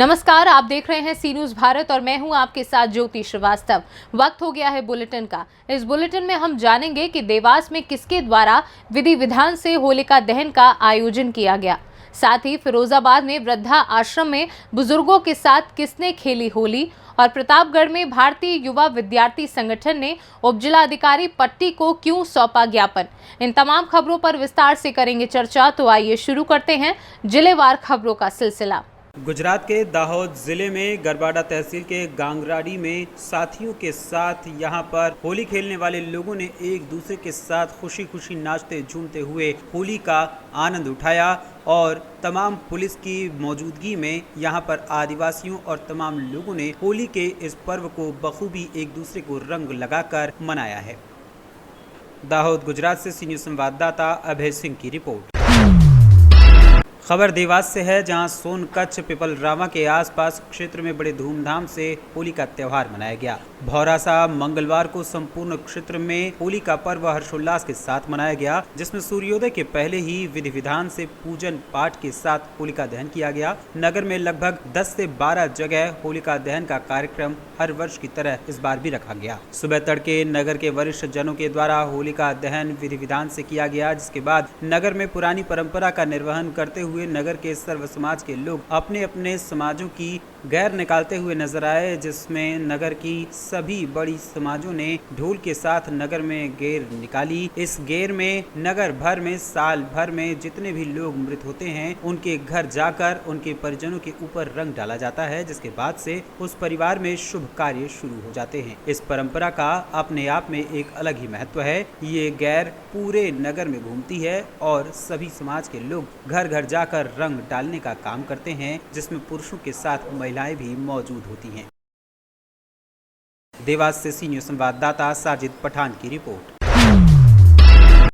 नमस्कार, आप देख रहे हैं सी न्यूज़ भारत और मैं हूं आपके साथ ज्योति श्रीवास्तव। वक्त हो गया है बुलेटिन का। इस बुलेटिन में हम जानेंगे कि देवास में किसके द्वारा विधि विधान से होलिका दहन का आयोजन किया गया। साथ ही फिरोजाबाद में वृद्धा आश्रम में बुजुर्गों के साथ किसने खेली होली और प्रतापगढ़ में भारतीय युवा विद्यार्थी संगठन ने उपजिला अधिकारी पट्टी को क्यों सौंपा ज्ञापन। इन तमाम खबरों पर विस्तार से करेंगे चर्चा। तो आइए शुरू करते हैं जिलेवार खबरों का सिलसिला। गुजरात के दाहोद जिले में गरबाड़ा तहसील के गांगराड़ी में साथियों के साथ यहां पर होली खेलने वाले लोगों ने एक दूसरे के साथ खुशी खुशी नाचते झूमते हुए होली का आनंद उठाया और तमाम पुलिस की मौजूदगी में यहां पर आदिवासियों और तमाम लोगों ने होली के इस पर्व को बखूबी एक दूसरे को रंग लगाकर मनाया है। दाहोद गुजरात से सी न्यूज़ संवाददाता अभय सिंह की रिपोर्ट। खबर देवास से है, जहां सोनकच्छ पिपलरावा के आसपास क्षेत्र में बड़े धूमधाम से होली का त्यौहार मनाया गया। भौरासा मंगलवार को संपूर्ण क्षेत्र में होली का पर्व हर्षोल्लास के साथ मनाया गया, जिसमें सूर्योदय के पहले ही विधि विधान से पूजन पाठ के साथ होलिका दहन किया गया। नगर में लगभग 10 से 12 जगह होलिका दहन का कार्यक्रम हर वर्ष की तरह इस बार भी रखा गया। सुबह तड़के नगर के वरिष्ठ जनों के द्वारा होलिका दहन विधि विधान से किया गया, जिसके बाद नगर में पुरानी परंपरा का निर्वहन करते हुए नगर के सर्व समाज के लोग अपने अपने समाजों की गैर निकालते हुए नजर आए, जिसमें नगर की सभी बड़ी समाजों ने ढोल के साथ नगर में गेर निकाली। इस गेर में नगर भर में साल भर में जितने भी लोग मृत होते हैं उनके घर जाकर उनके परिजनों के ऊपर रंग डाला जाता है, जिसके बाद से उस परिवार में शुभ कार्य शुरू हो जाते हैं। इस परंपरा का अपने आप में एक अलग ही महत्व है। ये गैर पूरे नगर में घूमती है और सभी समाज के लोग घर घर जाकर रंग डालने का काम करते हैं, जिसमें पुरुषों के साथ महिलाएं भी मौजूद होती हैं। देवास से सी न्यूज़ संवाददाता साजिद पठान की रिपोर्ट।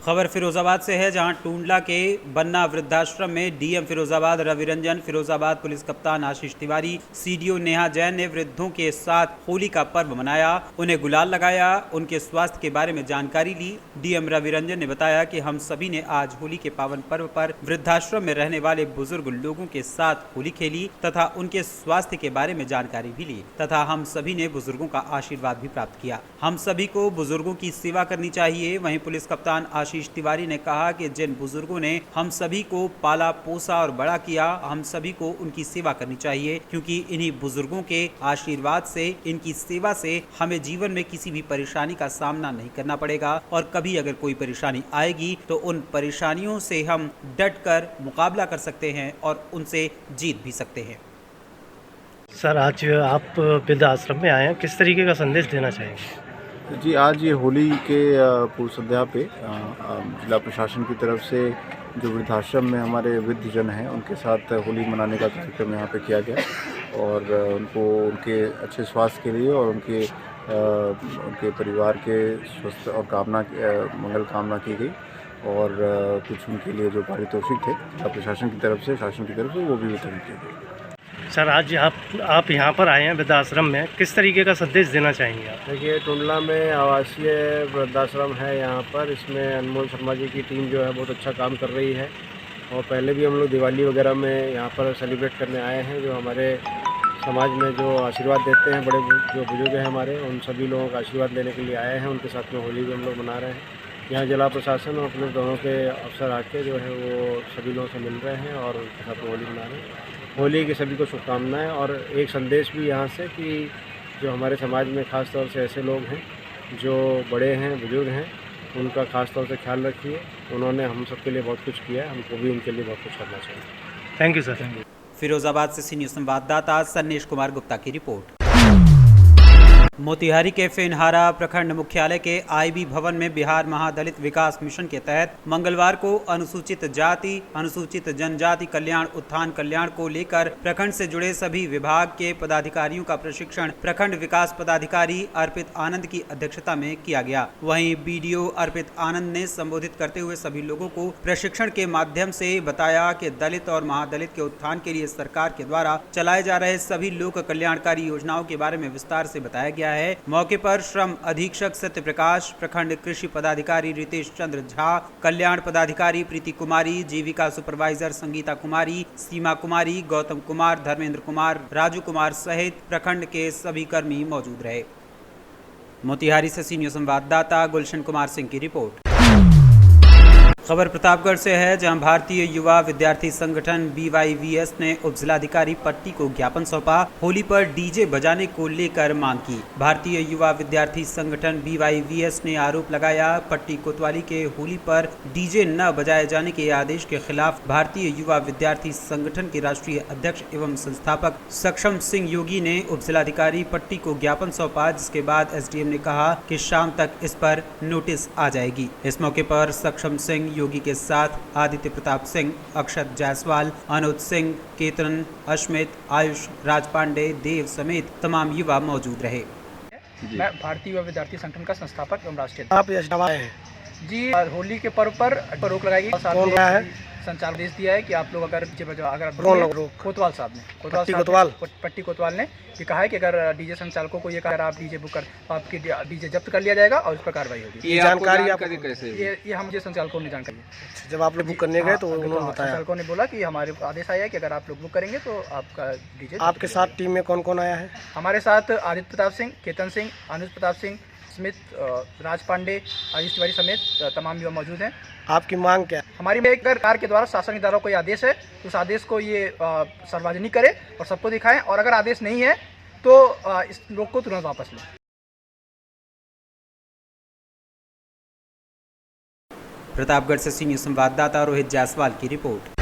खबर फिरोजाबाद से है, जहां टूंडला के बन्ना वृद्धाश्रम में डीएम फिरोजाबाद रवि रंजन, फिरोजाबाद पुलिस कप्तान आशीष तिवारी, सीडीओ नेहा जैन ने वृद्धों के साथ होली का पर्व मनाया, उन्हें गुलाल लगाया, उनके स्वास्थ्य के बारे में जानकारी ली। डीएम रवि रंजन ने बताया कि हम सभी ने आज होली के पावन पर्व पर वृद्धाश्रम में रहने वाले बुजुर्ग लोगों के साथ होली खेली तथा उनके स्वास्थ्य के बारे में जानकारी भी ली तथा हम सभी ने बुजुर्गों का आशीर्वाद भी प्राप्त किया। हम सभी को बुजुर्गों की सेवा करनी चाहिए। वहीं पुलिस कप्तान आशीष तिवारी ने कहा कि जिन बुजुर्गों ने हम सभी को पाला पोसा और बड़ा किया, हम सभी को उनकी सेवा करनी चाहिए, क्योंकि इन्हीं बुजुर्गों के आशीर्वाद से, इनकी सेवा से हमें जीवन में किसी भी परेशानी का सामना नहीं करना पड़ेगा और कभी अगर कोई परेशानी आएगी तो उन परेशानियों से हम डट कर मुकाबला कर सकते हैं और उनसे जीत भी सकते हैं। सर, आज आप वृद्धाश्रम में आए हैं, किस तरीके का संदेश देना चाहेंगे? जी, आज ये होली के पूर्व संध्या पे जिला प्रशासन की तरफ से जो वृद्धाश्रम में हमारे वृद्ध जन हैं उनके साथ होली मनाने का कार्यक्रम यहाँ पे किया गया और उनको उनके अच्छे स्वास्थ्य के लिए और उनके परिवार के स्वस्थ और मंगल कामना की गई और कुछ उनके लिए जो पारितोषिक थे जिला प्रशासन की तरफ से, शासन की तरफ से, वो भी वितरण किए गए। सर, आज आप यहाँ पर आए हैं वृद्धाश्रम में, किस तरीके का संदेश देना चाहेंगे आप? देखिए, टुंडला में आवासीय वृद्धाश्रम है यहाँ पर। इसमें अनमोल शर्मा जी की टीम जो है बहुत अच्छा काम कर रही है और पहले भी हम लोग दिवाली वगैरह में यहाँ पर सेलिब्रेट करने आए हैं। जो हमारे समाज में जो आशीर्वाद देते हैं, बड़े जो बुजुर्ग हैं हमारे, उन सभी लोगों का आशीर्वाद लेने के लिए आए हैं। उनके साथ में होली भी हम लोग मना रहे हैं। यहाँ जिला प्रशासन और अपने दोनों के अफसर आके जो है वो सभी लोगों से मिल रहे हैं और उनके साथ में होली मना रहे हैं। होली के सभी को शुभकामनाएं और एक संदेश भी यहाँ से कि जो हमारे समाज में ख़ास तौर से ऐसे लोग हैं जो बड़े हैं, बुजुर्ग हैं, उनका ख़ास तौर से ख्याल रखिए। उन्होंने हम सब के लिए बहुत कुछ किया है, हमको भी उनके लिए बहुत कुछ करना चाहिए। Thank you sir. Thank you. Firozabad से सी न्यूज़ संवाददाता सन्नेश कुमार गुप्ता की रिपोर्ट। मोतिहारी के फेनहारा प्रखंड मुख्यालय के आईबी भवन में बिहार महादलित विकास मिशन के तहत मंगलवार को अनुसूचित जाति, अनुसूचित जनजाति कल्याण, उत्थान कल्याण को लेकर प्रखंड से जुड़े सभी विभाग के पदाधिकारियों का प्रशिक्षण प्रखंड विकास पदाधिकारी अर्पित आनंद की अध्यक्षता में किया गया। वहीं बीडीओ अर्पित आनंद ने संबोधित करते हुए सभी लोगों को प्रशिक्षण के माध्यम से बताया कि दलित और महादलित के उत्थान के लिए सरकार के द्वारा चलाए जा रहे सभी लोक कल्याणकारी योजनाओं के बारे में विस्तार से बताया गया गया है। मौके पर श्रम अधीक्षक सत्य प्रकाश, प्रखंड कृषि पदाधिकारी रितेश चंद्र झा, कल्याण पदाधिकारी प्रीति कुमारी, जीविका सुपरवाइजर संगीता कुमारी, सीमा कुमारी, गौतम कुमार, धर्मेंद्र कुमार, राजू कुमार सहित प्रखंड के सभी कर्मी मौजूद रहे। मोतिहारी से सीनियर संवाददाता गुलशन कुमार सिंह की रिपोर्ट। खबर प्रतापगढ़ से है, जहां भारतीय युवा विद्यार्थी संगठन BYVS ने उपजिलाधिकारी पट्टी को ज्ञापन सौंपा। होली पर डीजे बजाने को लेकर मांग की। भारतीय युवा विद्यार्थी संगठन BYVS ने आरोप लगाया, पट्टी कोतवाली के होली पर डीजे न बजाए जाने के आदेश के खिलाफ भारतीय युवा विद्यार्थी संगठन के राष्ट्रीय अध्यक्ष एवं संस्थापक सक्षम सिंह योगी ने उपजिलाधिकारी पट्टी को ज्ञापन सौंपा, जिसके बाद SDM ने कहा कि शाम तक इस पर नोटिस आ जाएगी। इस मौके पर सक्षम सिंह योगी के साथ आदित्य प्रताप सिंह, अक्षत जायसवाल, अनुज सिंह, केतन, अश्मित, आयुष, राज पांडे, देव समेत तमाम युवा मौजूद रहे। मैं भारतीय युवा विद्यार्थी संगठन का संस्थापक एवं राष्ट्रीय आप हैं जी। होली के पर्व पर रोक लगाएगी। कौन रहा है? संचार आदेश दिया है कि आप लोग अगर कोतवाल साहब ने पट्टी कोतवाल ने ये कहा है कि अगर डीजे संचालकों को ये कहा आप डीजे बुक कर तो आपकी डीजे जब्त कर लिया जाएगा और उस पर कार्रवाई होगी। ये जानकारी आपको कैसे? ये हम जो संचालकों ने जानकारी। जब आप लोग बुक करने गए तो उन्होंने बताया, संचालकों ने बोला कि हमारे आदेश आया है कि अगर आप लोग बुक करेंगे तो आपका डीजे। आपके साथ टीम में कौन कौन आया है? हमारे साथ आदित्य प्रताप सिंह, केतन सिंह, अनुज प्रताप सिंह, स्मित, राज पांडे, आयुष तिवारी समेत तमाम युवा मौजूद हैं। आपकी मांग क्या है? हमारी में सरकार के द्वारा शासन इदारों को ये आदेश है, उस आदेश को ये सार्वजनिक करे और सबको दिखाएं, और अगर आदेश नहीं है तो इस लोग को तुरंत वापस लें। प्रतापगढ़ से सीनियर संवाददाता रोहित जायसवाल की रिपोर्ट।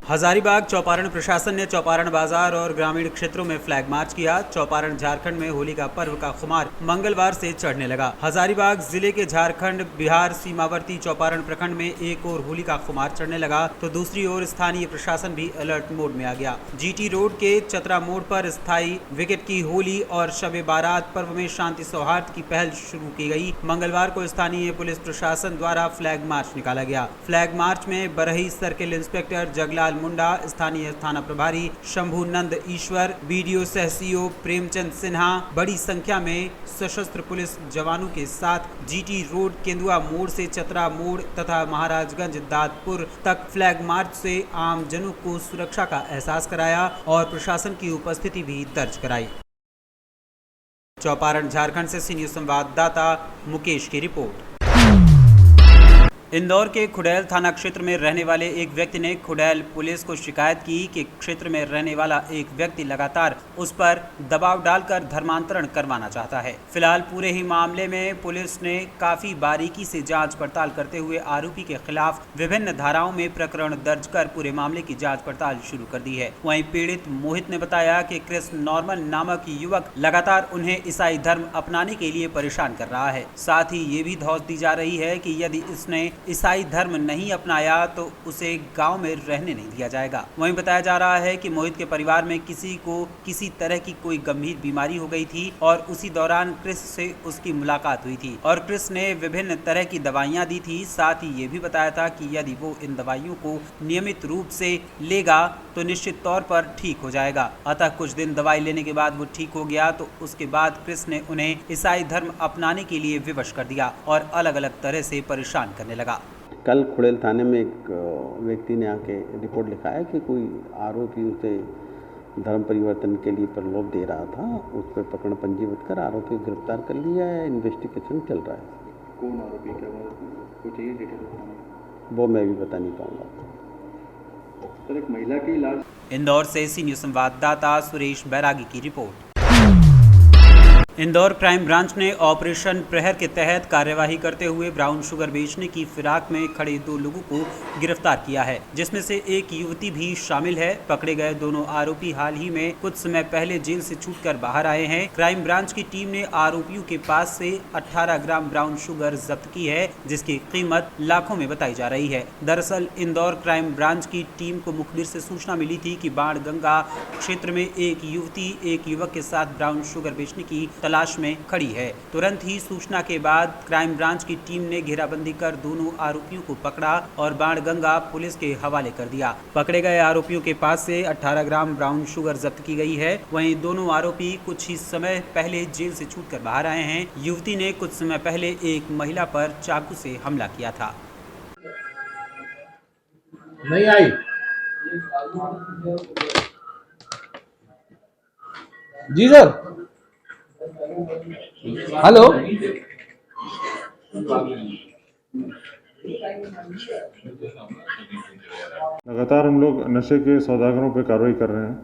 हजारीबाग चौपारण प्रशासन ने चौपारण बाजार और ग्रामीण क्षेत्रों में फ्लैग मार्च किया। चौपारण झारखंड में होली का पर्व का खुमार मंगलवार से चढ़ने लगा। हजारीबाग जिले के झारखंड बिहार सीमावर्ती चौपारण प्रखंड में एक और होली का खुमार चढ़ने लगा तो दूसरी ओर स्थानीय प्रशासन भी अलर्ट मोड में आ गया। GT रोड के चतरा मोड़ पर स्थायी विकेट की होली और शबे बारात पर्व में शांति सौहार्द की पहल शुरू की गई। मंगलवार को स्थानीय पुलिस प्रशासन द्वारा फ्लैग मार्च निकाला गया। फ्लैग मार्च में बरही सर्किल इंस्पेक्टर जगलाल मुंडा, स्थानीय थाना प्रभारी शंभू नंद ईश्वर, BDO सह CO प्रेमचंद सिन्हा, बड़ी संख्या में सशस्त्र पुलिस जवानों के साथ GT रोड केंदुआ मोड़ से चतरा मोड़ तथा महाराजगंज दादपुर तक फ्लैग मार्च से आम जनों को सुरक्षा का एहसास कराया और प्रशासन की उपस्थिति भी दर्ज कराई। चौपारण झारखंड से सीनियर संवाददाता मुकेश की रिपोर्ट। इंदौर के खुडैल थाना क्षेत्र में रहने वाले एक व्यक्ति ने खुडैल पुलिस को शिकायत की कि क्षेत्र में रहने वाला एक व्यक्ति लगातार उस पर दबाव डालकर धर्मांतरण करवाना चाहता है। फिलहाल पूरे ही मामले में पुलिस ने काफी बारीकी से जांच पड़ताल करते हुए आरोपी के खिलाफ विभिन्न धाराओं में प्रकरण दर्ज कर पूरे मामले की जांच पड़ताल शुरू कर दी है। वहीं पीड़ित मोहित ने बताया कि क्रिस नॉर्मन नामक युवक लगातार उन्हें ईसाई धर्म अपनाने के लिए परेशान कर रहा है। साथ ही ये भी धौंस दी जा रही है कि यदि इसने ईसाई धर्म नहीं अपनाया तो उसे गांव में रहने नहीं दिया जाएगा। वहीं बताया जा रहा है कि मोहित के परिवार में किसी को किसी तरह की कोई गंभीर बीमारी हो गई थी और उसी दौरान क्रिस से उसकी मुलाकात हुई थी और क्रिस ने विभिन्न तरह की दवाइयां दी थी। साथ ही ये भी बताया था कि यदि वो इन दवाइयों को नियमित रूप से लेगा तो निश्चित तौर पर ठीक हो जाएगा। अतः कुछ दिन दवाई लेने के बाद वो ठीक हो गया तो उसके बाद क्रिस ने उन्हें ईसाई धर्म अपनाने के लिए विवश कर दिया और अलग अलग तरह से परेशान करने लगा। कल खुड़ैल थाने में एक व्यक्ति ने आके रिपोर्ट लिखाया कि कोई आरोपी उसे धर्म परिवर्तन के लिए प्रलोभ दे रहा था। उस पर प्रकरण पंजीबद्ध कर आरोपी को गिरफ्तार कर लिया है। इन्वेस्टिगेशन चल रहा है। कौन आरोपी, क्या कुछ चाहिए डिटेल? वो मैं भी बता नहीं पाऊँगा। सर, एक महिला की लाश। इंदौर से सीनियर संवाददाता सुरेश बैरागी की रिपोर्ट। इंदौर क्राइम ब्रांच ने ऑपरेशन प्रहर के तहत कार्यवाही करते हुए ब्राउन शुगर बेचने की फिराक में खड़े 2 लोगों को गिरफ्तार किया है, जिसमें से एक युवती भी शामिल है। पकड़े गए दोनों आरोपी हाल ही में कुछ समय पहले जेल से छूटकर बाहर आए हैं। क्राइम ब्रांच की टीम ने आरोपियों के पास से 18 ग्राम ब्राउन शुगर जब्त की है, जिसकी कीमत लाखों में बताई जा रही है। दरअसल इंदौर क्राइम ब्रांच की टीम को मुखबिर से सूचना मिली थी कि बाणगंगा क्षेत्र में एक युवती एक युवक के साथ ब्राउन शुगर बेचने की तलाश में खड़ी है। तुरंत ही सूचना के बाद क्राइम ब्रांच की टीम ने घेराबंदी कर दोनों आरोपियों को पकड़ा और बाणगंगा पुलिस के हवाले कर दिया। पकड़े गए आरोपियों के पास से 18 ग्राम ब्राउन शुगर जब्त की गई है। वहीं दोनों आरोपी कुछ ही समय पहले जेल से छूटकर बाहर आए हैं। युवती ने कुछ समय पहले एक महिला पर चाकू से हमला किया था। नहीं आई। जी सर, हेलो। लगातार हम लोग नशे के सौदागरों पर कार्रवाई कर रहे हैं।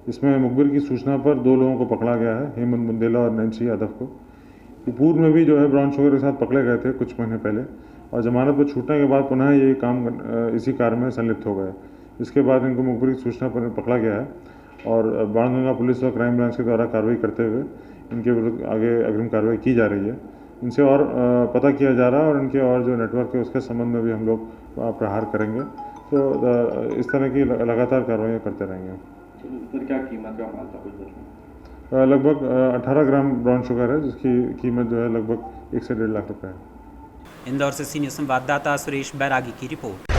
इसमें मुखबिर की सूचना पर 2 लोगों को पकड़ा गया है, हेमंत बुंदेला और नैन्सी यादव को। पूर्व में भी जो है ब्राउन शुगर के साथ पकड़े गए थे कुछ महीने पहले, और जमानत पर छूटने के बाद पुनः ये काम इसी कार्य में संलिप्त हो गए। इसके बाद इनको मुखबिर की सूचना पर पकड़ा गया है और बाणगंगा पुलिस और क्राइम ब्रांच के द्वारा कार्रवाई करते हुए इनके विरुद्ध आगे अग्रिम कार्रवाई की जा रही है। इनसे और पता किया जा रहा है और इनके और जो नेटवर्क है उसके संबंध में भी हम लोग प्रहार करेंगे। तो इस तरह की लगातार कार्रवाइयाँ करते रहेंगे। सर, क्या कीमत का माल था कुछ? लगभग 18 ग्राम ब्राउन शुगर है, जिसकी कीमत जो है लगभग 1 से 1.5 लाख रुपए है। इंदौर से सीनियर संवाददाता सुरेश बैरागी की रिपोर्ट।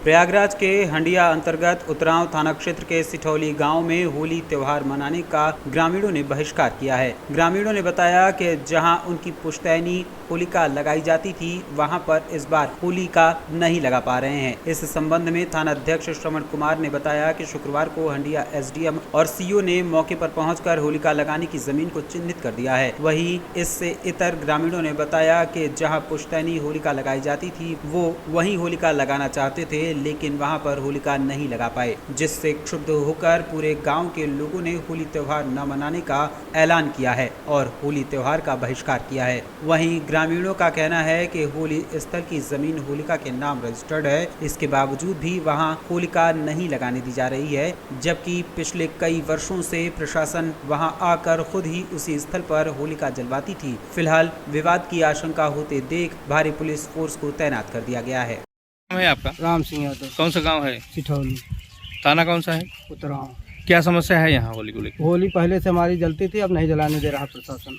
प्रयागराज के हंडिया अंतर्गत उतरांव थाना क्षेत्र के सिठौली गांव में होली त्योहार मनाने का ग्रामीणों ने बहिष्कार किया है। ग्रामीणों ने बताया कि जहां उनकी पुश्तैनी होलिका लगाई जाती थी, वहां पर इस बार होलिका नहीं लगा पा रहे हैं। इस संबंध में थाना अध्यक्ष श्रवण कुमार ने बताया कि शुक्रवार को हंडिया एसडीएम और सीओ ने मौके पर पहुंचकर होलिका लगाने की जमीन को चिन्हित कर दिया है। वहीं इससे इतर ग्रामीणों ने बताया कि जहां पुश्तैनी होलिका लगाई जाती थी, वो वहीं होलिका लगाना चाहते थे, लेकिन वहां पर होलिका नहीं लगा पाए, जिससे क्षुब्ध होकर पूरे गांव के लोगों ने होली त्योहार न मनाने का ऐलान किया है और होली त्योहार का बहिष्कार किया है। वहीं ग्रामीणों का कहना है कि होली स्थल की जमीन होलिका के नाम रजिस्टर्ड है, इसके बावजूद भी वहां होलिका नहीं लगाने दी जा रही है, जबकि पिछले कई वर्षों से प्रशासन वहां आकर खुद ही उसी स्थल पर होलिका जलवाती थी। फिलहाल विवाद की आशंका होते देख भारी पुलिस फोर्स को तैनात कर दिया गया है। है आपका? राम सिंह यादव। कौन सा गांव है? सिठौली। थाना कौन सा है? उतरांव। क्या समस्या है यहाँ होली को लेकर? होली पहले से हमारी जलती थी, अब नहीं जलाने दे रहा प्रशासन।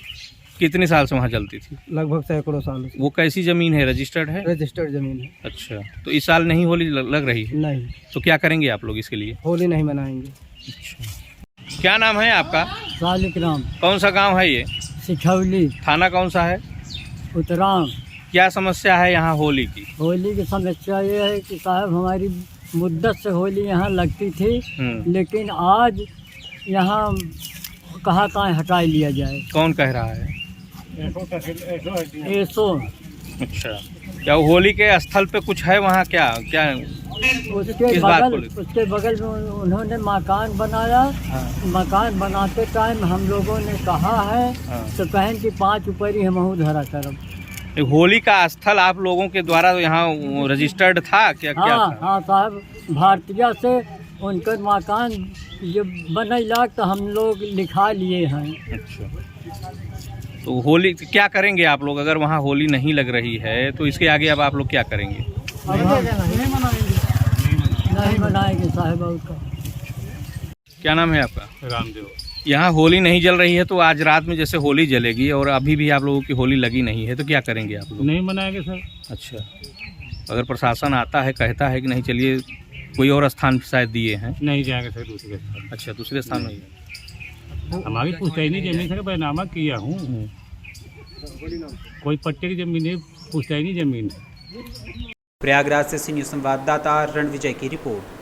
कितने साल से वहाँ जलती थी? लगभग सैकड़ों सालों से। वो कैसी जमीन है? रजिस्टर्ड है? रजिस्टर्ड जमीन है। अच्छा, तो इस साल नहीं होली लग रही है? नहीं। तो क्या करेंगे आप लोग इसके लिए? होली नहीं मनाएंगे। अच्छा, क्या नाम है आपका? सालिक राम। कौन सा गाँव है ये? सिठौली। थाना कौन सा है? उतरांव। क्या समस्या है यहाँ होली की? होली की समस्या ये है कि साहब हमारी मुद्दत से होली यहाँ लगती थी, लेकिन आज यहाँ कहाँ हटा लिया जाए। कौन कह रहा है? ऐसो। अच्छा, क्या होली के स्थल पे कुछ है वहाँ? क्या क्या उसके बगल में उन्होंने मकान बनाया। हाँ। मकान बनाते टाइम हम लोगों ने कहा है। हाँ। तो कहें कि 5 ऊपरी हम धरा करब। होली का स्थल आप लोगों के द्वारा यहाँ रजिस्टर्ड था क्या? हाँ, क्या था? हाँ साहब, भारतीय से उनका मकान जब बनैला तो हम लोग लिखा लिए हैं। अच्छा, तो होली क्या करेंगे आप लोग अगर वहाँ होली नहीं लग रही है? तो इसके आगे अब आप लोग क्या करेंगे? नहीं मनाएंगे साहब। उसका क्या नाम है आपका? रामदेव। यहाँ होली नहीं जल रही है, तो आज रात में जैसे होली जलेगी और अभी भी आप लोगों की होली लगी नहीं है, तो क्या करेंगे आप लोग? नहीं मनाएंगे सर। अच्छा, अगर प्रशासन आता है कहता है कि नहीं चलिए कोई और स्थान शायद दिए हैं? नहीं जाएंगे सर दूसरे स्थान। अच्छा, दूसरे स्थान में? हमारी पुश्तैनी जमीन से बैनामा किया हूँ। कोई पट्टे की जमीन है, पुश्तैनी जमीन है। प्रयागराज से सीनियर संवाददाता रणविजय की रिपोर्ट।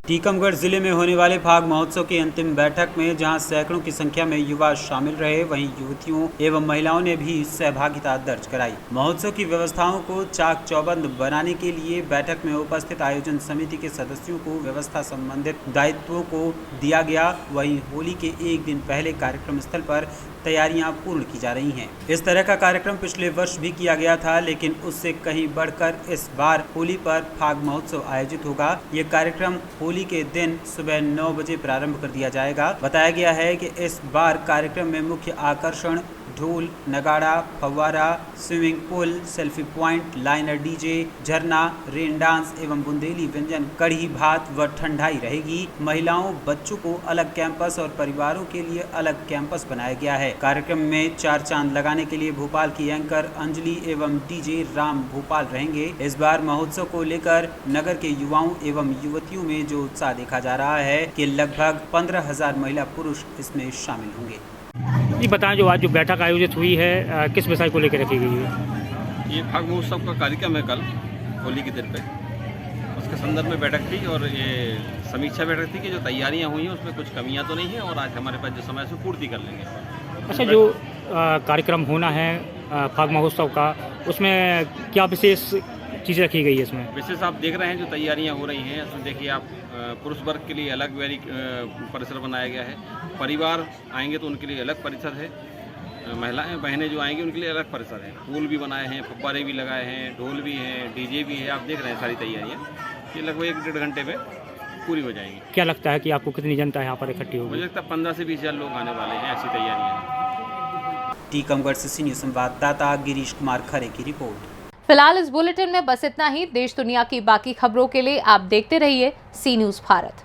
टीकमगढ़ जिले में होने वाले फाग महोत्सव की अंतिम बैठक में जहां सैकड़ों की संख्या में युवा शामिल रहे, वहीं युवतियों एवं महिलाओं ने भी सहभागिता दर्ज कराई। महोत्सव की व्यवस्थाओं को चाक चौबंद बनाने के लिए बैठक में उपस्थित आयोजन समिति के सदस्यों को व्यवस्था संबंधित दायित्वों को दिया गया। वहीं होली के एक दिन पहले कार्यक्रम स्थल पर तैयारियां पूर्ण की जा रही हैं। इस तरह का कार्यक्रम पिछले वर्ष भी किया गया था, लेकिन उससे कहीं बढ़कर इस बार होली पर फाग महोत्सव आयोजित होगा। ये कार्यक्रम होली के दिन सुबह 9 बजे प्रारंभ कर दिया जाएगा। बताया गया है कि इस बार कार्यक्रम में मुख्य आकर्षण ढोल, नगाड़ा, फव्वारा, swimming pool, selfie point, liner DJ, झरना, रेन डांस एवं बुंदेली व्यंजन, कढ़ी भात व ठंडाई रहेगी। महिलाओं, बच्चों को अलग कैंपस और परिवारों के लिए अलग कैंपस बनाया गया है। कार्यक्रम में 4 चांद लगाने के लिए भोपाल की एंकर अंजलि एवं डीजे राम भोपाल रहेंगे। इस बार महोत्सव को लेकर नगर के युवाओं एवं युवतियों में जो उत्साह देखा जा रहा है कि लगभग 15,000 महिला पुरुष इसमें शामिल होंगे। ये बताएं, जो आज जो बैठक आयोजित हुई है किस विषय को लेकर रखी गई है? ये फाग महोत्सव का कार्यक्रम है कल होली के दिन पे, उसके संदर्भ में बैठक थी और ये समीक्षा बैठक थी कि जो तैयारियां हुई हैं उसमें कुछ कमियां तो नहीं है और आज हमारे पास जो समय से पूर्ति कर लेंगे। अच्छा, जो कार्यक्रम होना है फाग महोत्सव का, उसमें क्या विशेष चीज़ रखी गई है? इसमें विशेष आप देख रहे हैं जो तैयारियां हो रही हैं, इसमें देखिए आप पुरुष वर्ग के लिए अलग परिसर बनाया गया है, परिवार आएंगे तो उनके लिए अलग परिसर है, महिलाएं बहनें जो आएंगी उनके लिए अलग परिसर है, पूल भी बनाए हैं, फव्वारे भी लगाए हैं, ढोल भी हैं, डीजे भी है। आप देख रहे हैं सारी तैयारियाँ, ये लगभग 1-1.5 घंटे में पूरी हो जाएंगी। क्या लगता है कि आपको कितनी जनता यहाँ पर इकट्ठी होगी? मुझे लगता है 15 से 20 हज़ार लोग आने वाले हैं, ऐसी तैयारियाँ। टीकमगढ़ से सीनियर संवाददाता गिरीश कुमार खरे की रिपोर्ट। फिलहाल इस बुलेटिन में बस इतना ही। देश दुनिया की बाकी खबरों के लिए आप देखते रहिए सी न्यूज़ भारत।